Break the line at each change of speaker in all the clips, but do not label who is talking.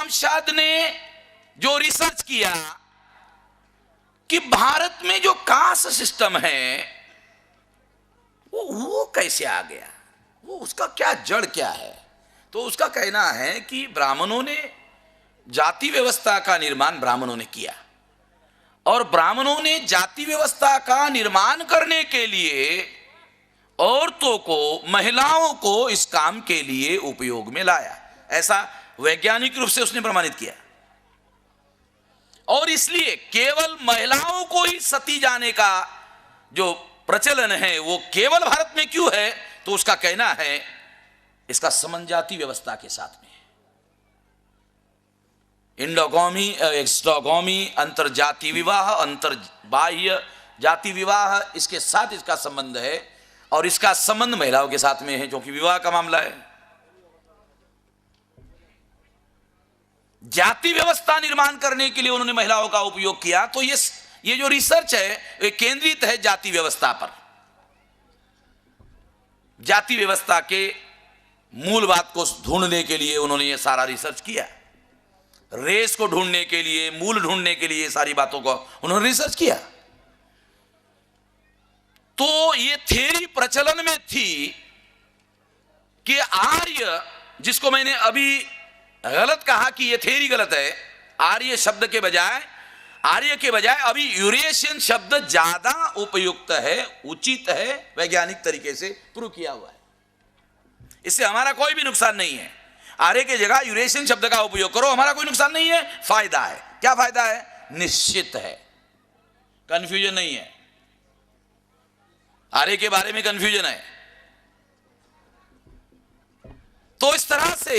रामशाद ने जो रिसर्च किया कि भारत में जो कास्ट सिस्टम है वो कैसे आ गया, वो उसका क्या जड़ क्या है, तो उसका कहना है कि ब्राह्मणों ने जाति व्यवस्था का निर्माण ब्राह्मणों ने किया और ब्राह्मणों ने जाति व्यवस्था का निर्माण करने के लिए औरतों को, महिलाओं को इस काम के लिए उपयोग में लाया, ऐसा वैज्ञानिक रूप से उसने प्रमाणित किया। और इसलिए केवल महिलाओं को ही सती जाने का जो प्रचलन है वो केवल भारत में क्यों है, तो उसका कहना है इसका संबंध जाति व्यवस्था के साथ में, इंडोगोमी, एक्सोगोमी, अंतर जाति विवाह, अंतर बाह्य जाति विवाह, इसके साथ इसका संबंध है। और इसका संबंध महिलाओं के साथ में है जो कि विवाह का मामला है। जाति व्यवस्था निर्माण करने के लिए उन्होंने महिलाओं का उपयोग किया। तो ये जो रिसर्च है ये केंद्रित है जाति व्यवस्था पर, जाति व्यवस्था के मूल बात को ढूंढने के लिए उन्होंने ये सारा रिसर्च किया, रेस को ढूंढने के लिए, मूल ढूंढने के लिए सारी बातों को उन्होंने रिसर्च किया। तो ये थ्योरी प्रचलन में थी कि आर्य, जिसको मैंने अभी गलत कहा कि ये थ्योरी गलत है, आर्य शब्द के बजाय, आर्य के बजाय अभी यूरेशियन शब्द ज्यादा उपयुक्त है, उचित है, वैज्ञानिक तरीके से प्रूव किया हुआ है। इससे हमारा कोई भी नुकसान नहीं है। आर्य के जगह यूरेशियन शब्द का उपयोग करो, हमारा कोई नुकसान नहीं है, फायदा है। क्या फायदा है? निश्चित है, कंफ्यूजन नहीं है। आर्य के बारे में कंफ्यूजन है। तो इस तरह से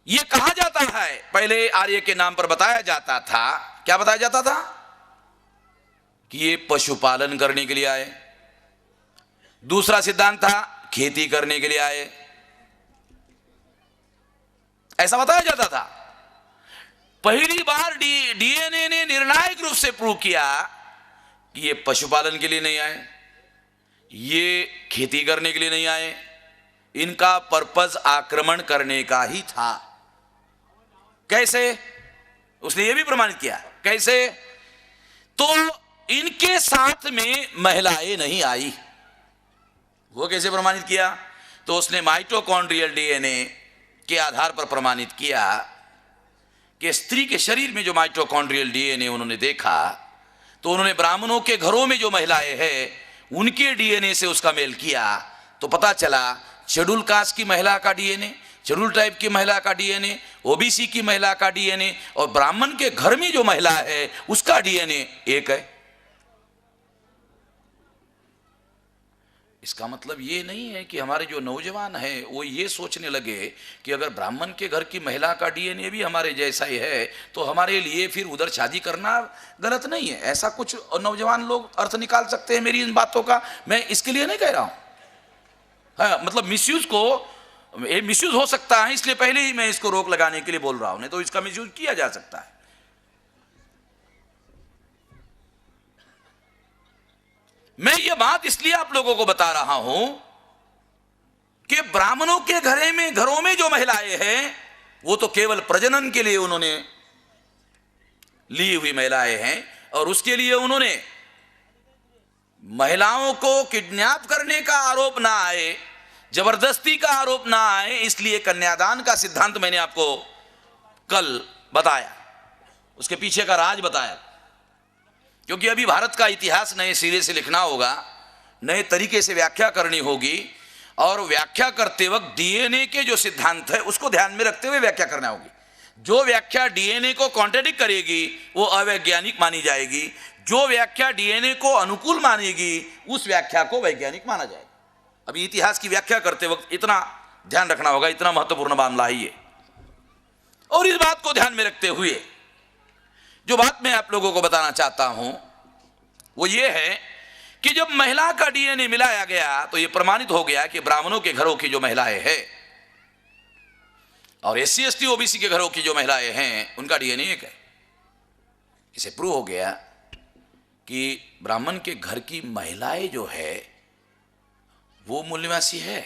यह कहा जाता है, पहले आर्य के नाम पर बताया जाता था, क्या बताया जाता था कि ये पशुपालन करने के लिए आए। दूसरा सिद्धांत था खेती करने के लिए आए, ऐसा बताया जाता था। पहली बार डीएनए ने निर्णायक रूप से प्रूव किया कि ये पशुपालन के लिए नहीं आए, ये खेती करने के लिए नहीं आए, इनका पर्पस आक्रमण करने का ही था। कैसे? उसने ये भी प्रमाणित किया। कैसे? तो इनके साथ में महिलाएं नहीं आई। वो कैसे प्रमाणित किया? तो उसने माइटोकॉन्ड्रियल डीएनए के आधार पर प्रमाणित किया कि स्त्री के शरीर में जो माइटोकॉन्ड्रियल डीएनए उन्होंने देखा, तो उन्होंने ब्राह्मणों के घरों में जो महिलाएं हैं उनके डीएनए से उसका मेल किया, तो पता चला शेड्यूल कास्ट की महिला का डीएनए, शेड्यूल ट्राइब की महिला का डीएनए, ओबीसी की महिला का डीएनए और ब्राह्मण के घर में जो महिला है उसका डीएनए एक है। इसका मतलब ये नहीं है कि हमारे जो नौजवान हैं वो ये सोचने लगे कि अगर ब्राह्मण के घर की महिला का डीएनए भी हमारे जैसा ही है तो हमारे लिए फिर उधर शादी करना गलत नहीं है। ऐसा कुछ नौजवान लोग अर्थ निकाल सकते हैं मेरी इन बातों का, मैं इसके लिए नहीं कह रहा हूं। हाँ, मतलब मिसयूज को, ये मिसयूज हो सकता है, इसलिए पहले ही मैं इसको रोक लगाने के लिए बोल रहा हूं, नहीं तो इसका मिसयूज किया जा सकता है। मैं ये बात इसलिए आप लोगों को बता रहा हूं कि ब्राह्मणों के घरों में जो महिलाएं हैं वो तो केवल प्रजनन के लिए उन्होंने ली हुई महिलाएं हैं और उसके लिए उन्होंने महिलाओं को किडनैप करने का आरोप ना आए, जबरदस्ती का आरोप ना आए, इसलिए कन्यादान का सिद्धांत मैंने आपको कल बताया, उसके पीछे का राज बताया। क्योंकि अभी भारत का इतिहास नए सिरे से लिखना होगा, नए तरीके से व्याख्या करनी होगी और व्याख्या करते वक्त डीएनए के जो सिद्धांत है उसको ध्यान में रखते हुए व्याख्या करना होगी। जो व्याख्या डीएनए को कॉन्ट्रडिक्ट करेगी वो अवैज्ञानिक मानी जाएगी, जो व्याख्या डीएनए को अनुकूल मानेगी उस व्याख्या को वैज्ञानिक माना जाएगा। अभी इतिहास की व्याख्या करते वक्त इतना ध्यान रखना होगा, इतना महत्वपूर्ण मामला है ये। और इस बात को ध्यान में रखते हुए जो बात मैं आप लोगों को बताना चाहता हूं वो ये है कि जब महिला का डीएनए मिलाया गया तो ये प्रमाणित हो गया कि ब्राह्मणों के घरों की जो महिलाएं हैं और एससी एसटी ओबीसी के घरों की जो महिलाएं हैं उनका डीएनए एक है। इसे प्रूव हो गया कि ब्राह्मण के घर की महिलाएं जो है वो मूल्यवासी है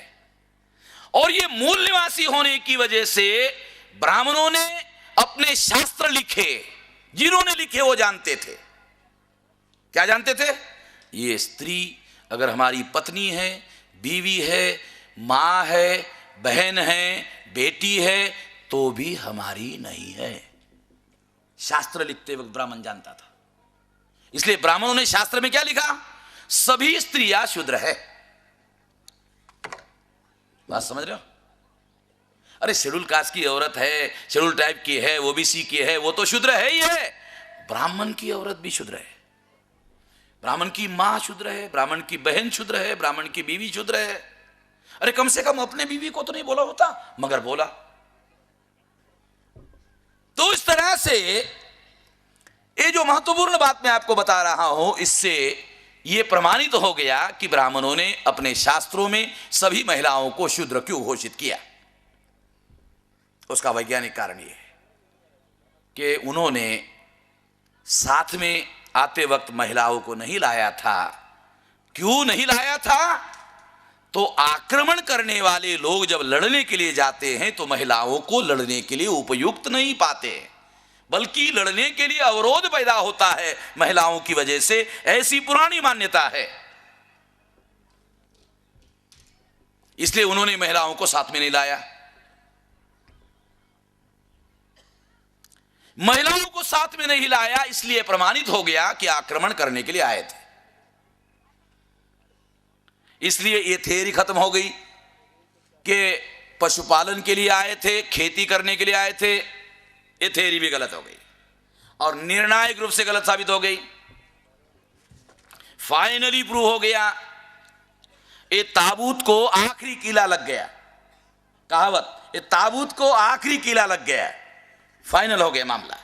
और ये मूल निवासी होने की वजह से ब्राह्मणों ने अपने शास्त्र लिखे, जिन्होंने लिखे वो जानते थे। क्या जानते थे? ये स्त्री अगर हमारी पत्नी है, बीवी है, मां है, बहन है, बेटी है, तो भी हमारी नहीं है। शास्त्र लिखते वक्त ब्राह्मण जानता था। इसलिए ब्राह्मणों ने शास्त्र में क्या लिखा? सभी स्त्रियां शूद्र है। बात समझ रहे हो? अरे शेड्यूल कास्ट की औरत है, शेड्यूल टाइप की है, ओबीसी की है, वो तो शूद्र है ही है। ब्राह्मण की औरत भी शूद्र है, ब्राह्मण की मां शूद्र है, ब्राह्मण की बहन शूद्र है, ब्राह्मण की बीवी शूद्र है। अरे कम से कम अपने बीवी को तो नहीं बोला होता, मगर बोला। तो इस तरह से ये जो महत्वपूर्ण बात मैं आपको बता रहा हूं, इससे यह प्रमाणित हो गया कि ब्राह्मणों ने अपने शास्त्रों में सभी महिलाओं को शूद्र क्यों घोषित किया। उसका वैज्ञानिक कारण यह है कि उन्होंने साथ में आते वक्त महिलाओं को नहीं लाया था। क्यों नहीं लाया था? तो आक्रमण करने वाले लोग जब लड़ने के लिए जाते हैं तो महिलाओं को लड़ने के लिए उपयुक्त नहीं पाते, बल्कि लड़ने के लिए अवरोध पैदा होता है महिलाओं की वजह से। ऐसी पुरानी मान्यता है। इसलिए उन्होंने महिलाओं को साथ में नहीं लाया। महिलाओं को साथ में नहीं लाया, इसलिए प्रमाणित हो गया कि आक्रमण करने के लिए आए थे। इसलिए यह थ्योरी खत्म हो गई कि पशुपालन के लिए आए थे, खेती करने के लिए आए थे। यह थ्योरी भी गलत हो गई और निर्णायक रूप से गलत साबित हो गई। फाइनली प्रूव हो गया। ये ताबूत को आखिरी कीला लग गया। कहावत, ये ताबूत को आखिरी कीला लग गया, फाइनल हो गया मामला।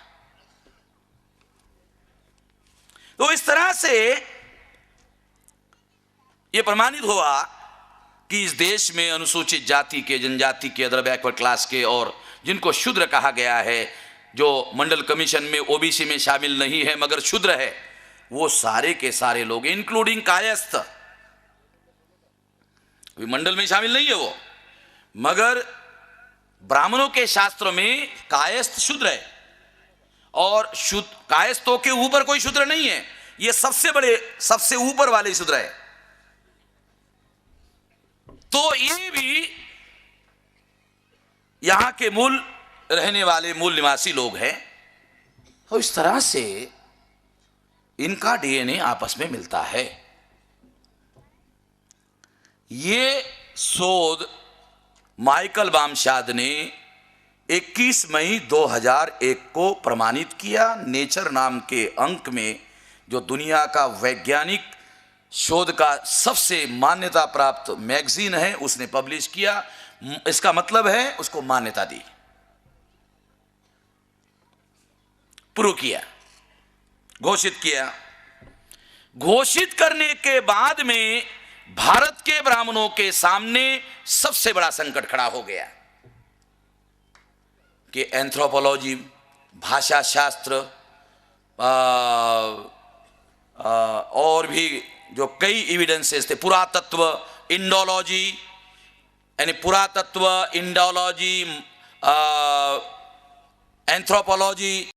तो इस तरह से यह प्रमाणित हुआ कि इस देश में अनुसूचित जाति के, जनजाति के, अदर बैकवर्ड क्लास के और जिनको शूद्र कहा गया है, जो मंडल कमीशन में ओबीसी में शामिल नहीं है मगर शूद्र है, वो सारे के सारे लोग, इंक्लूडिंग कायस्थ, मंडल में शामिल नहीं है वो, मगर ब्राह्मणों के शास्त्रों में कायस्थ शूद्र है और कायस्थों के ऊपर कोई शूद्र नहीं है। ये सबसे बड़े, सबसे ऊपर वाले शूद्र है। तो ये भी यहां के मूल रहने वाले, मूल निवासी लोग हैं। और इस तरह से इनका डीएनए आपस में मिलता है। ये शोध माइकल बामशाद ने 21 मई 2001 को प्रमाणित किया। नेचर नाम के अंक में, जो दुनिया का वैज्ञानिक शोध का सबसे मान्यता प्राप्त मैगजीन है, उसने पब्लिश किया। इसका मतलब है उसको मान्यता दी, प्रूव किया, घोषित किया। घोषित करने के बाद में भारत के ब्राह्मणों के सामने सबसे बड़ा संकट खड़ा हो गया कि एंथ्रोपोलॉजी, भाषा शास्त्र और भी जो कई एविडेंसेस थे, पुरातत्व, इंडोलॉजी, यानी पुरातत्व, इंडोलॉजी, एंथ्रोपोलॉजी,